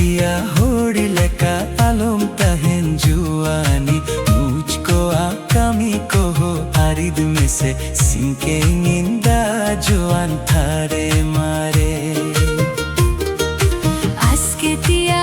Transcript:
दिया होड़ी लेका आलम तहन जुआनी मुझको आकामी को हो आरिद में से सिंके निंदा जुआन थारे मारे आज के दिया